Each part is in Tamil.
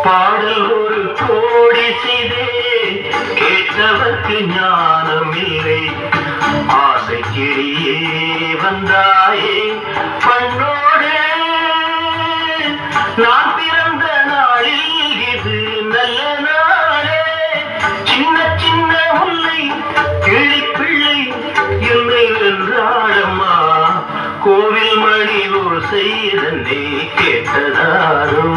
பாடல் ஒரு கோடி செய்தே கேட்டவர்க்கு ஞானம் இல்லை. ஆசை கிளியே வந்தாயே பண்ணோடு, நான் பிறந்த நாளில் இது நல்ல நாளே. சின்ன சின்ன முல்லை கிளிப்பிள்ளை என்னை வென்றாடம்மா. கோவில் மணி ஓசை தன்னை கேட்டதாரோ.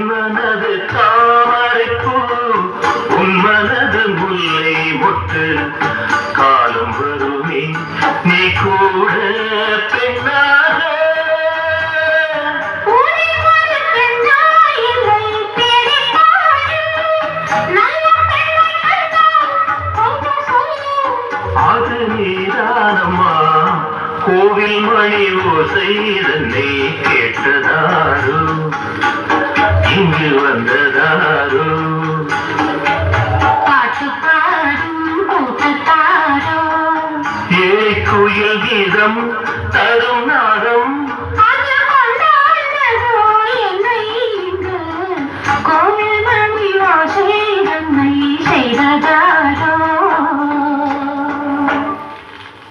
மனது தாமரைப்பூ உன் மனது முல்லை மொட்டு. காலம் வருமே நீ கூட பெண்ணாக. அது நீதானம்மா கோவில் மணி ஓசை தன்னை கேட்டதாரோ, இங்கு வந்ததாரோ.